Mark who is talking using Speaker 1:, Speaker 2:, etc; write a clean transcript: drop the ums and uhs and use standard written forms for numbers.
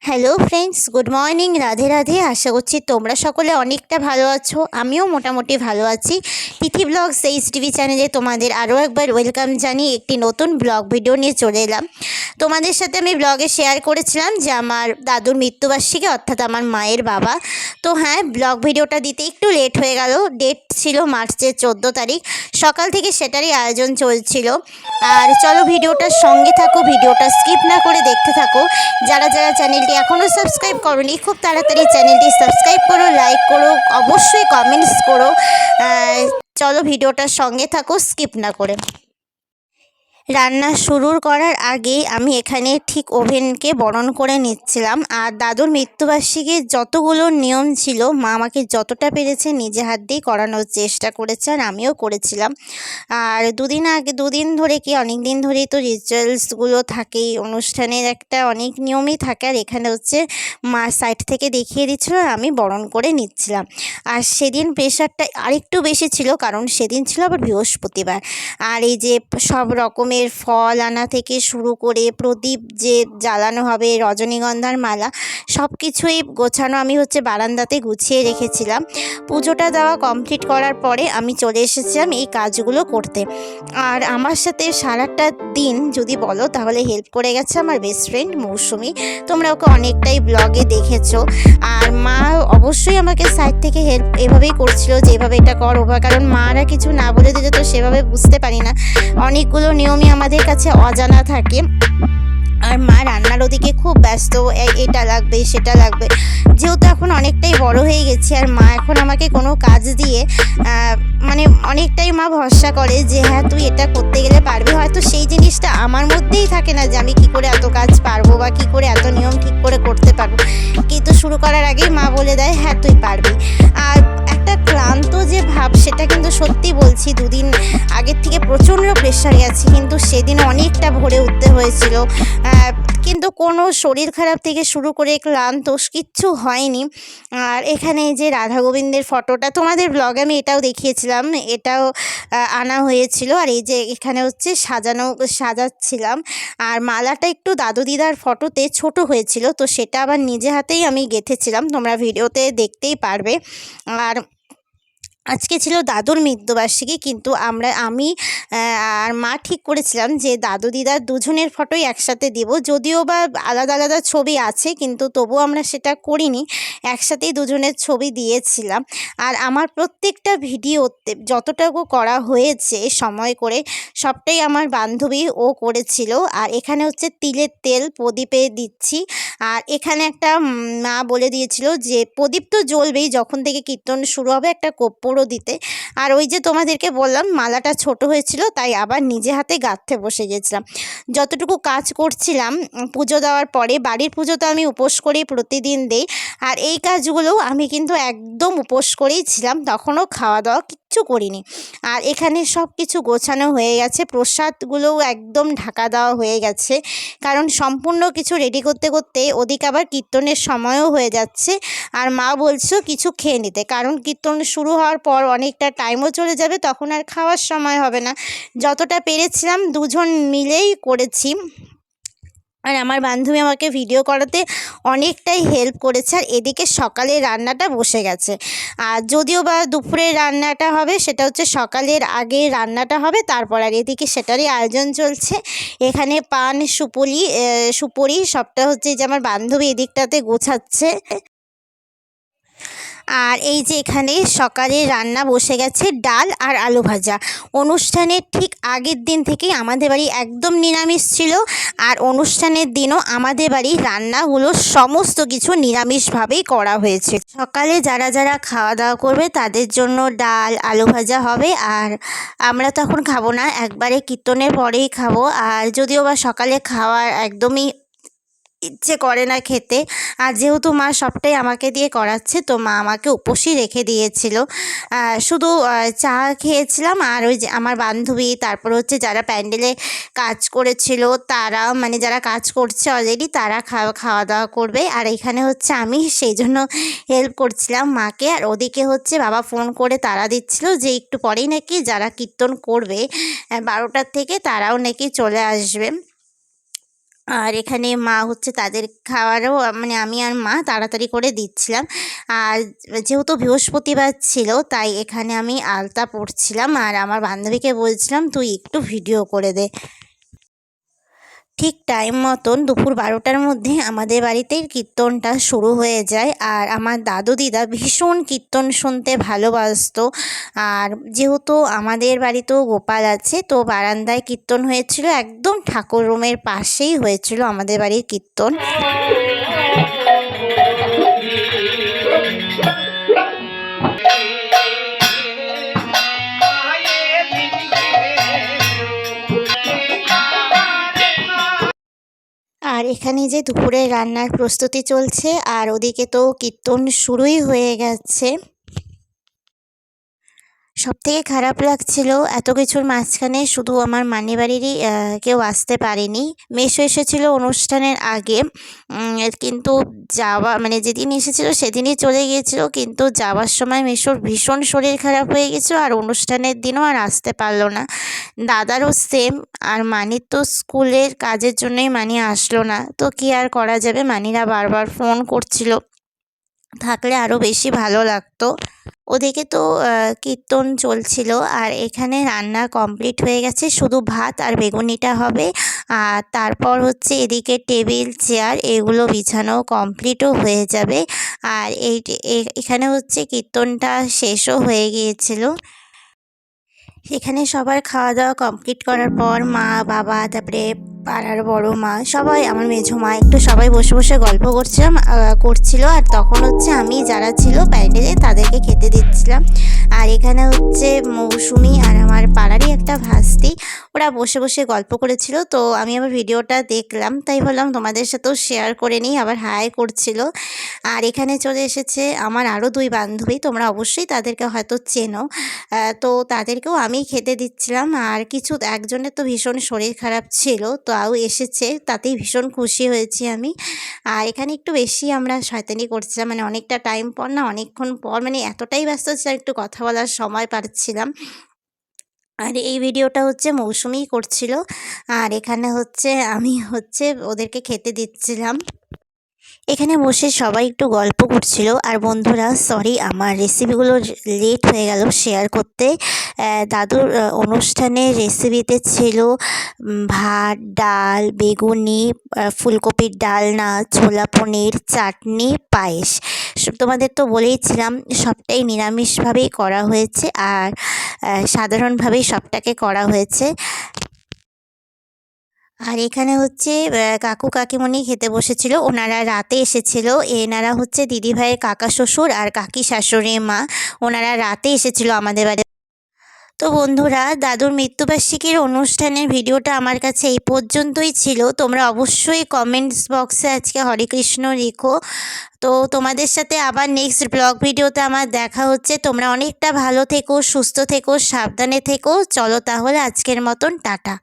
Speaker 1: Hello friends, good morning. Radhe Radhe. আশা করছি তোমরা সকলে অনেকটা ভালো আছো। আমিও মোটামুটি ভালো আছি। তিথি ব্লগস এইচটিভি চ্যানেলে তোমাদের আরও একবার ওয়েলকাম জানিয়ে একটি নতুন ব্লগ ভিডিও নিয়ে চলে এলাম। তোমাদের সাথে আমি ব্লগে শেয়ার করেছিলাম যে আমার দাদুর মৃত্যুবার্ষিকী, অর্থাৎ আমার মায়ের বাবা। তো হ্যাঁ, ব্লগ ভিডিওটা দিতে একটু লেট হয়ে গেল। ডেট ছিল মার্চের 14 তারিখ। সকাল থেকে সেটারই আয়োজন চলছিল। আর চলো ভিডিওটার সঙ্গে থাকো, ভিডিওটা স্কিপ না করে দেখতে থাকো। যারা যারা চ্যানেলটি এখনও সাবস্ক্রাইব করোনি, খুব তাড়াতাড়ি চ্যানেলটি সাবস্ক্রাইব করো, লাইক করো, অবশ্যই কমেন্টস করো। চলো ভিডিওটার সঙ্গে থাকো স্কিপ না করে। রান্না শুরু করার আগেই আমি এখানে ঠিক ওভেনকে বরণ করে নিচ্ছিলাম। আর দাদুর মৃত্যুবার্ষিকীর যতগুলো নিয়ম ছিল, মা আমাকে যতটা পেরেছে নিজে হাত দিয়ে করানোর চেষ্টা করেছে, আর আমিও করেছিলাম। আর দুদিন ধরে কি অনেক দিন ধরেই তো রিচুয়ালসগুলো থাকেই, অনুষ্ঠানের একটা অনেক নিয়মই থাকে। আর এখানে হচ্ছে মা সাইড থেকে দেখিয়ে দিচ্ছিল আর আমি বরণ করে নিচ্ছিলাম। আর সেদিন প্রেশারটা আরেকটু বেশি ছিল, কারণ সেদিন ছিল আবার বৃহস্পতিবার। আর এই যে সব রকমের ফল আনা থেকে শুরু করে প্রদীপ যে জ্বালানো হবে, রজনীগন্ধার মালা, সব কিছুই গোছানো আমি বারান্দাতে গুছিয়ে রেখেছিলাম। পুজোটা দেওয়া কমপ্লিট করার পরে আমি চলে এসেছিলাম এই কাজগুলো করতে। আর আমার সাথে সারাটা দিন যদি বলো তাহলে হেল্প করে গেছে আমার বেস্ট ফ্রেন্ড মৌসুমি। তোমরা ওকে অনেকটাই ব্লগে দেখেছো। আর মা অবশ্যই আমাকে সাইড থেকে হেল্প এভাবেই করছিল, যেভাবে এটা কর ওভাবে, কারণ মারা কিছু না বলে দিলে তো সেভাবে বুঝতে পারি না। অনেকগুলো নিয়মই আমাদের কাছে অজানা থাকে। আর মা রান্নার ওদিকে খুব ব্যস্ত, এটা লাগবে সেটা লাগবে। যেহেতু এখন অনেকটাই বড় হয়ে গেছি, আর মা এখন আমাকে কোনো কাজ দিয়ে মানে অনেকটাই মা ভরসা করে যে হ্যাঁ তুই এটা করতে গেলে পারবি। হয়তো সেই জিনিসটা আমার মধ্যেই থাকে না যে আমি কী করে এত কাজ পারবো বা কী করে এত নিয়ম ঠিক করে করতে পারবো, কিন্তু শুরু করার আগেই মা বলে দেয় হ্যাঁ তুই পারবি। আর একটা ক্লান্ত যে ভাব, সেটা কিন্তু সত্যি বলছি, দুদিন আগের থেকে প্রচণ্ড প্রেশার গেছে, কিন্তু সেদিন অনেকটা ভোরে উঠতে হয়েছিল। কিন্তু কোনো শরীর খারাপ থেকে শুরু করে ক্লান্ত কিচ্ছু হয়নি। আর এখানে যে রাধা গোবিন্দের ফটোটা তোমাদের ব্লগে আমি এটাও দেখিয়েছিলাম, এটাও আনা হয়েছিল। আর এই যে এখানে সাজাচ্ছিলাম। আর মালাটা একটু দাদু দিদার ফটোতে ছোট হয়েছিল, তো সেটা আবার নিজে হাতেই আমি গেঁথেছিলাম, তোমরা ভিডিওতে দেখতেই পারবে। আর আজকে ছিল দাদুর মৃত্যুবার্ষিকী, কিন্তু আমি আর মা ঠিক করেছিলাম যে দাদু দিদার দুজনের ফটোই একসাথে দিব। যদিও বা আলাদা আলাদা ছবি আছে, কিন্তু তবুও আমরা সেটা করিনি, একসাথেই দুজনের ছবি দিয়েছিলাম। আর আমার প্রত্যেকটা ভিডিওতে যতটুকু করা হয়েছে সময় করে, সবটাই আমার বান্ধবী ও করেছিল। আর এখানে তিলের তেল প্রদীপে দিচ্ছি। আর এখানে একটা মা বলে দিয়েছিল যে প্রদীপ তো জ্বলবেই, যখন থেকে কীর্তন শুরু হবে একটা কর্পূরও দিতে। আর ওই যে তোমাদেরকে বললাম মালাটা ছোট হয়েছিল, তাই আবার নিজে হাতে গাঁথতে বসে গেছিলাম। যতটুকু কাজ করছিলাম পুজো দেওয়ার পরে, বাড়ির পুজো তো আমি উপোস করেই প্রতিদিন দিই, আর এই কাজগুলো আমি কিন্তু একদম উপোস করেই ছিলাম, তখনও খাওয়া দাওয়া কিচ্ছু করিনি। আর এখানে সব কিছু গোছানো হয়ে গেছে, প্রসাদগুলোও একদম ঢাকা দেওয়া হয়ে গেছে, কারণ সম্পূর্ণ কিছু রেডি করতে করতে ওদিকে আবার কীর্তনের সময়ও হয়ে যাচ্ছে। আর মা বলছো কিছু খেয়ে নিতে, কারণ কীর্তন শুরু হওয়ার পর অনেকটা টাইমও চলে যাবে, তখন আর খাওয়ার সময় হবে না। যতটা পেরেছিলাম দুজন মিলেই করেছি। আর আমার বান্ধবী আমাকে ভিডিও করাতে অনেকটাই হেল্প করেছে। আর এদিকে সকালের রান্নাটা বসে গেছে। আর যদিও বা দুপুরের রান্নাটা হবে, সেটা সকালের আগে রান্নাটা হবে, তারপর আর এদিকে সেটারই আয়োজন চলছে। এখানে পান সুপুরি সবটা যে আমার বান্ধবী এদিকটাতে গোছাচ্ছে। আর এই যে এখানে সকালে রান্না বসে গেছে, ডাল আর আলু ভাজা। অনুষ্ঠানের ঠিক আগের দিন থেকেই আমাদের বাড়ি একদম নিরামিষ ছিল, আর অনুষ্ঠানের দিনও আমাদের বাড়ির রান্নাগুলো সমস্ত কিছু নিরামিষভাবেই করা হয়েছে। সকালে যারা যারা খাওয়া দাওয়া করবে তাদের জন্য ডাল আলু ভাজা হবে, আর আমরা তখন খাবো না, একবারে কীর্তনের পরেই খাবো। আর যদিও বা সকালে খাওয়ার একদমই ইচ্ছে করে না খেতে, আর যেহেতু মা সবটাই আমাকে দিয়ে করাচ্ছে, তো মা আমাকে উপোসই রেখে দিয়েছিল। শুধু চা খেয়েছিলাম। আর ওই যে আমার বান্ধবী, তারপর যারা প্যান্ডেলে কাজ করেছিল তারা, মানে যারা কাজ করছে অলরেডি, তারা খাওয়া দাওয়া করবে। আর এখানে আমি সেই জন্য হেল্প করছিলাম মাকে। আর ওদিকে বাবা ফোন করে তারা দিচ্ছিল যে একটু পরেই নাকি যারা কীর্তন করবে 12টার থেকে, তারাও নাকি চলে আসবে। আর এখানে মা হচ্ছে তাদের খাওয়ারও মানে আমি আর মা তাড়াতাড়ি করে দিচ্ছিলাম। আর যেহেতু বৃহস্পতিবার ছিল তাই এখানে আমি আলতা পড়ছিলাম আর আমার বান্ধবীকে বলছিলাম তুই একটু ভিডিও করে দে। ঠিক টাইম মতন দুপুর 12টার মধ্যে আমাদের বাড়িতেই কীর্তনটা শুরু হয়ে যায়। আর আমার দাদু দিদা ভীষণ কীর্তন শুনতে ভালোবাসতো। আর যেহেতু আমাদের বাড়িতেও গোপাল আছে, তো বারান্দায় কীর্তন হয়েছিল, একদম ঠাকুর রুমের পাশেই হয়েছিল আমাদের বাড়ির কীর্তন। আর এখানে যে দুপুরে রান্নার প্রস্তুতি চলছে আর ওদিকে তো কীর্তন শুরুই হয়ে গেছে। সবথেকে খারাপ লাগছিল এত কিছুর মাঝখানে শুধু আমার মানিয়ে বাড়িরই কেউ আসতে পারেনি। মেসো এসেছিল অনুষ্ঠানের আগে, কিন্তু যাওয়া মানে যেদিন এসেছিল সেদিনই চলে গিয়েছিল, কিন্তু যাওয়ার সময় মেসোর ভীষণ শরীর খারাপ হয়ে গেছিলো আর অনুষ্ঠানের দিনও আর আসতে পারলো না। দাদারও সেম। আর মানির তো স্কুলের কাজের জন্যই মানি আসলো না, তো কী আর করা যাবে, মানিরা বারবার ফোন করছিল, থাকলে আরও বেশি ভালো লাগতো। ওদিকে তো কীর্তন চলছিল আর এখানে রান্না কমপ্লিট হয়ে গেছে, শুধু ভাত আর বেগুনিটা হবে। আর তারপর হচ্ছে এদিকে টেবিল চেয়ার এগুলো বিছানো কমপ্লিটও হয়ে যাবে। আর এখানে হচ্ছে কীর্তনটা শেষও হয়ে গিয়েছিল। এখানে সবার খাওয়া দাওয়া কমপ্লিট করার পর মা বাবা তারপরে পাড়ার বড় মা সবাই, আমার মেঝো মা, একটু সবাই বসে বসে গল্প করছিল। আর তখন হচ্ছে আমি যারা ছিল প্যান্ডেলে তাদেরকে খেতে দিচ্ছিলাম। আর এখানে হচ্ছে মৌসুমি আর আমার পাড়ারই একটা ভাস্তি, ওরা বসে বসে গল্প করেছিল। তো আমি আবার ভিডিওটা দেখলাম, তাই ভাবলাম তোমাদের সাথেও শেয়ার করে নিই, আবার হাই করছিল। আর এখানে চলে এসেছে আমার আরও দুই বান্ধবী, তোমরা অবশ্যই তাদেরকে হয়তো চেনো। তো তাদেরকেও আমি খেতে দিচ্ছিলাম। আর একজনের তো ভীষণ শরীর খারাপ ছিল, তাও এসেছে, তাতেই ভীষণ খুশি হয়েছি আমি। আর এখানে একটু বেশি আমরা শয়তানি করছিলাম, মানে অনেকটা টাইম পর না, অনেকক্ষণ পর, মানে এতটাই ব্যস্ত ছিলাম একটু কথা বলার সময় পাচ্ছিলাম। আর এই ভিডিওটা হচ্ছে মৌসুমিই করছিল আর এখানে হচ্ছে আমি হচ্ছে ওদেরকে খেতে দিচ্ছিলাম। এখানে বসে সবাই একটু গল্প করছিল। আর বন্ধুরা সরি, আমার রেসিপিগুলো লেট হয়ে গেল শেয়ার করতে। দাদুর অনুষ্ঠানের রেসিপিতে ছিল ভাত, ডাল, বেগুনি, ফুলকপির ডালনা, ছোলা পনির, চাটনি, পায়েস। তোমাদের তো বলেইছিলাম সবটাই নিরামিষভাবেই করা হয়েছে আর সাধারণভাবেই সবটাকে করা হয়েছে। আর এখানে হচ্ছে কাকু কাকিমণি খেতে বসেছিল, ওনারা রাতে এসেছিল। এনারা হচ্ছে দিদিভাইয়ের কাকা শ্বশুর আর কাকি শাশুড়ি মা, ওনারা রাতে এসেছিল আমাদের বাড়ি। তো বন্ধুরা, দাদুর মৃত্যুবার্ষিকীর অনুষ্ঠানের ভিডিওটা আমার কাছে এই পর্যন্তই ছিল। তোমরা অবশ্যই কমেন্টস বক্সে আজকে হরে কৃষ্ণ লিখো। তো তোমাদের সাথে আবার নেক্সট ব্লগ ভিডিওতে আমার দেখা হচ্ছে। তোমরা অনেকটা ভালো থেকো, সুস্থ থেকো, সাবধানে থেকো। চলো তাহলে আজকের মতন টাটা।